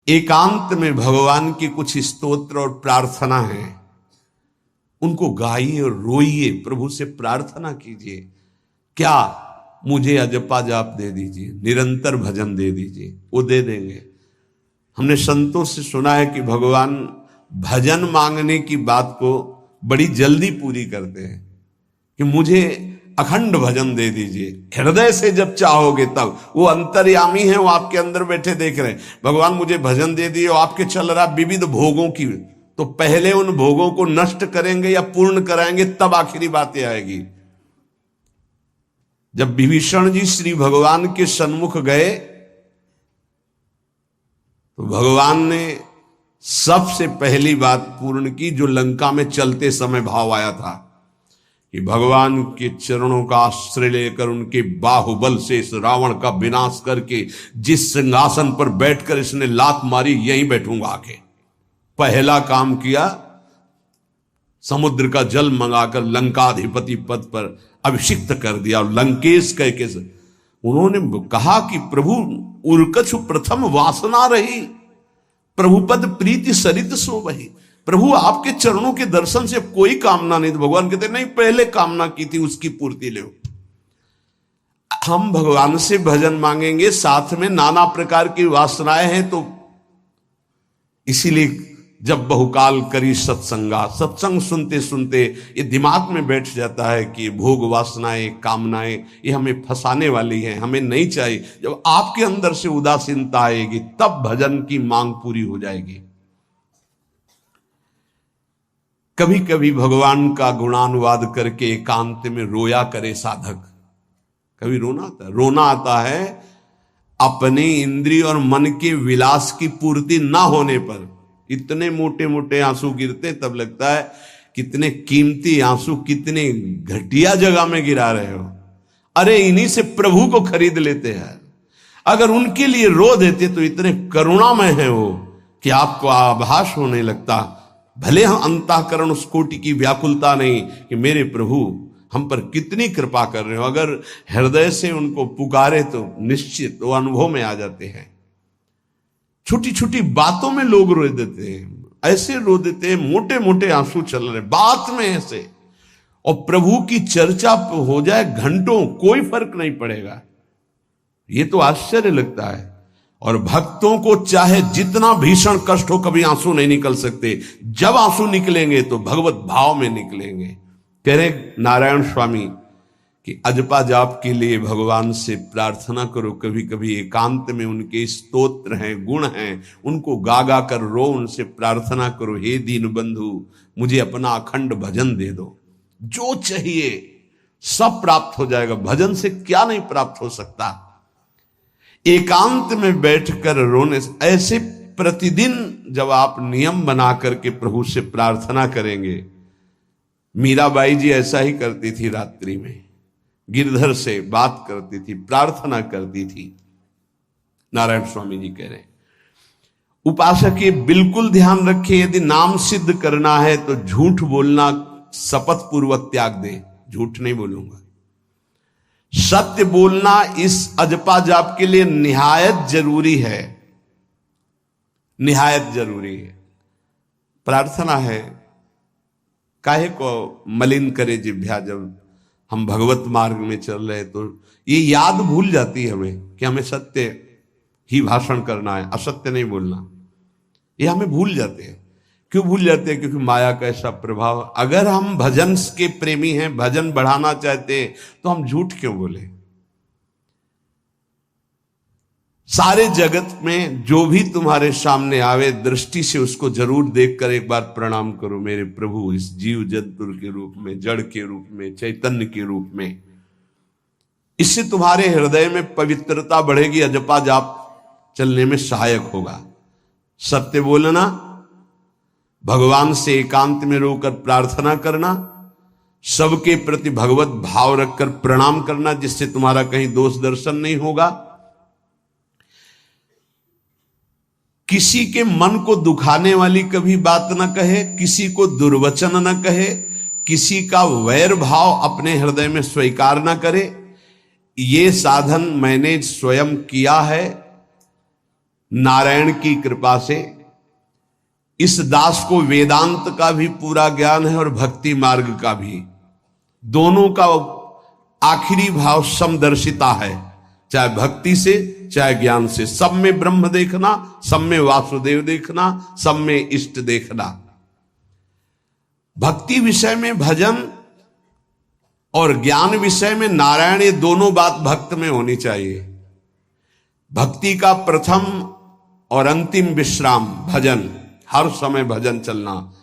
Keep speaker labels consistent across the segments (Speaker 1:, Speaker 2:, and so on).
Speaker 1: एकांत में भगवान की कुछ स्तोत्र और प्रार्थना है, उनको गाइए और रोइए, प्रभु से प्रार्थना कीजिए। क्या? मुझे अजपा जाप दे दीजिए, निरंतर भजन दे दीजिए, वो दे देंगे। हमने संतों से सुना है कि भगवान भजन मांगने की बात को बड़ी जल्दी पूरी करते हैं कि मुझे अखंड भजन दे दीजिए, हृदय से जब चाहोगे तब। वो अंतर्यामी है, वो आपके अंदर बैठे देख रहे हैं। भगवान मुझे भजन दे दिए, और आपके चल रहा विविध भोगों की, तो पहले उन भोगों को नष्ट करेंगे या पूर्ण कराएंगे, तब आखिरी बातें आएगी। जब विभीषण जी श्री भगवान के सन्मुख गए तो भगवान ने सबसे पहली बात पूर्ण की, जो लंका में चलते समय भाव आया था कि भगवान के चरणों का आश्रय लेकर उनके बाहुबल से इस रावण का विनाश करके जिस सिंहासन पर बैठकर इसने लात मारी, यहीं बैठूंगा आके। पहला काम किया, समुद्र का जल मंगाकर लंकाधिपति पद पर अभिषिक्त कर दिया। और लंकेश कह के उन्होंने कहा कि प्रभु उर्कछु प्रथम वासना रही, प्रभुपद प्रीति सरित सो वही। प्रभु आपके चरणों के दर्शन से कोई कामना नहीं। तो भगवान कहते नहीं, पहले कामना की थी उसकी पूर्ति ले। हम भगवान से भजन मांगेंगे, साथ में नाना प्रकार की वासनाएं हैं, तो इसीलिए जब बहुकाल करी सत्संगा, सत्संग सुनते सुनते ये दिमाग में बैठ जाता है कि भोग वासनाएं, कामनाएं ये हमें फंसाने वाली हैं, हमें नहीं चाहिए। जब आपके अंदर से उदासीनता आएगी, तब भजन की मांग पूरी हो जाएगी। कभी कभी भगवान का गुणानुवाद करके एकांत में रोया करे साधक। कभी रोना आता है अपने इंद्रिय और मन के विलास की पूर्ति ना होने पर। इतने मोटे मोटे आंसू गिरते, तब लगता है कितने कीमती आंसू कितने घटिया जगह में गिरा रहे हो। अरे इन्हीं से प्रभु को खरीद लेते हैं। अगर उनके लिए रो देते तो इतने करुणामय है वो कि आपको आभास होने लगता। भले हम अंतःकरण उस कोटि की व्याकुलता नहीं कि मेरे प्रभु हम पर कितनी कृपा कर रहे हो, अगर हृदय से उनको पुकारे तो निश्चित वो अनुभव में आ जाते हैं। छोटी छोटी बातों में लोग रो देते हैं, ऐसे रो देते हैं, मोटे मोटे आंसू चल रहे बात में ऐसे, और प्रभु की चर्चा हो जाए घंटों, कोई फर्क नहीं पड़ेगा। ये तो आश्चर्य लगता है। और भक्तों को चाहे जितना भीषण कष्ट हो, कभी आंसू नहीं निकल सकते। जब आंसू निकलेंगे तो भगवत भाव में निकलेंगे। कह रहे नारायण स्वामी कि अजपा जाप के लिए भगवान से प्रार्थना करो। कभी कभी एकांत में उनके स्तोत्र हैं, गुण हैं, उनको गा गा कर रो, उनसे प्रार्थना करो, हे दीन बंधु मुझे अपना अखंड भजन दे दो। जो चाहिए सब प्राप्त हो जाएगा। भजन से क्या नहीं प्राप्त हो सकता। एकांत में बैठकर रोने से, ऐसे प्रतिदिन जब आप नियम बना करके प्रभु से प्रार्थना करेंगे। मीराबाई जी ऐसा ही करती थी, रात्रि में गिरधर से बात करती थी, प्रार्थना करती थी। नारायण स्वामी जी कह रहे हैं उपासक ये बिल्कुल ध्यान रखे, यदि नाम सिद्ध करना है तो झूठ बोलना शपथ पूर्वक त्याग दे। झूठ नहीं बोलूंगा, सत्य बोलना इस अजपा जाप के लिए निहायत जरूरी है, निहायत जरूरी है। प्रार्थना है, काहे को मलिन करे जिह्वा। जब हम भगवत मार्ग में चल रहे तो ये याद भूल जाती है हमें कि हमें सत्य ही भाषण करना है, असत्य नहीं बोलना। ये हमें भूल जाते हैं। क्यों भूल जाते हैं? क्योंकि माया का ऐसा प्रभाव। अगर हम भजन के प्रेमी हैं, भजन बढ़ाना चाहते हैं, तो हम झूठ क्यों बोले? सारे जगत में जो भी तुम्हारे सामने आवे, दृष्टि से उसको जरूर देखकर एक बार प्रणाम करो। मेरे प्रभु इस जीव जंतु के रूप में, जड़ के रूप में, चैतन्य के रूप में। इससे तुम्हारे हृदय में पवित्रता बढ़ेगी, अजपा जाप चलने में सहायक होगा। सत्य बोलना, भगवान से एकांत में रोकर प्रार्थना करना, सबके प्रति भगवत भाव रखकर प्रणाम करना, जिससे तुम्हारा कहीं दोष दर्शन नहीं होगा। किसी के मन को दुखाने वाली कभी बात न कहे, किसी को दुर्वचन न कहे, किसी का वैर भाव अपने हृदय में स्वीकार न करे। ये साधन मैंने स्वयं किया है। नारायण की कृपा से इस दास को वेदांत का भी पूरा ज्ञान है और भक्ति मार्ग का भी, दोनों का आखिरी भाव समदर्शिता है, चाहे भक्ति से चाहे ज्ञान से। सब में ब्रह्म देखना, सब में वासुदेव देखना, सब में इष्ट देखना। भक्ति विषय में भजन और ज्ञान विषय में नारायण, ये दोनों बात भक्त में होनी चाहिए। भक्ति का प्रथम और अंतिम विश्राम भजन, हर समय भजन चलना,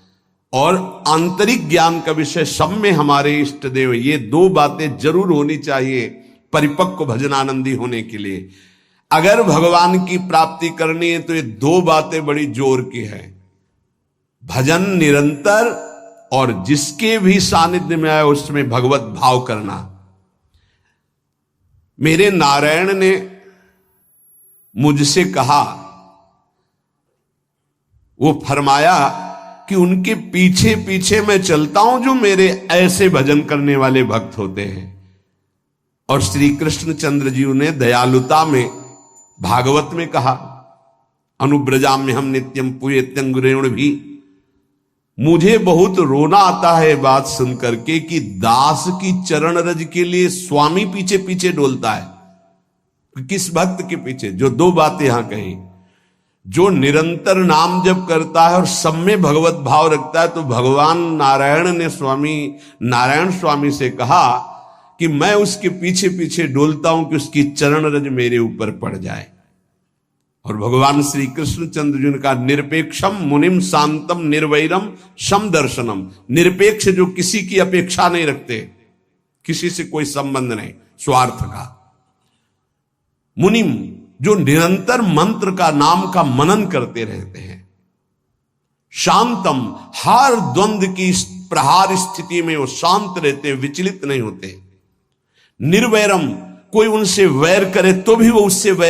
Speaker 1: और आंतरिक ज्ञान का विषय सब में हमारे इष्ट देव, ये दो बातें जरूर होनी चाहिए परिपक्व भजनानंदी होने के लिए। अगर भगवान की प्राप्ति करनी है तो ये दो बातें बड़ी जोर की है, भजन निरंतर और जिसके भी सानिध्य में आए उसमें भगवत भाव करना। मेरे नारायण ने मुझसे कहा, वो फरमाया कि उनके पीछे पीछे मैं चलता हूं जो मेरे ऐसे भजन करने वाले भक्त होते हैं। और श्री कृष्ण चंद्र जी ने दयालुता में भागवत में कहा, अनुब्रजाम में हम नित्यम पूयत्यंगुरेण भी। मुझे बहुत रोना आता है बात सुनकर के कि दास की चरण रज के लिए स्वामी पीछे पीछे डोलता है। किस भक्त के पीछे? जो दो बातें यहां कही, जो निरंतर नाम जप करता है और सब में भगवत भाव रखता है, तो भगवान नारायण ने नारायण स्वामी से कहा कि मैं उसके पीछे पीछे डोलता हूं कि उसकी चरण रज मेरे ऊपर पड़ जाए। और भगवान श्री कृष्ण चंद्र जी ने कहा, निरपेक्षम मुनिम शांतम निर्वैरम सम दर्शनम। निरपेक्ष जो किसी की अपेक्षा नहीं रखते, किसी से कोई संबंध नहीं, स्वार्थ का। मुनिम जो निरंतर मंत्र का, नाम का मनन करते रहते हैं। शांतम हर द्वंद्व की प्रहार स्थिति में वो शांत रहते, विचलित नहीं होते। निर्वैरम कोई उनसे वैर करे तो भी वो उससे वैर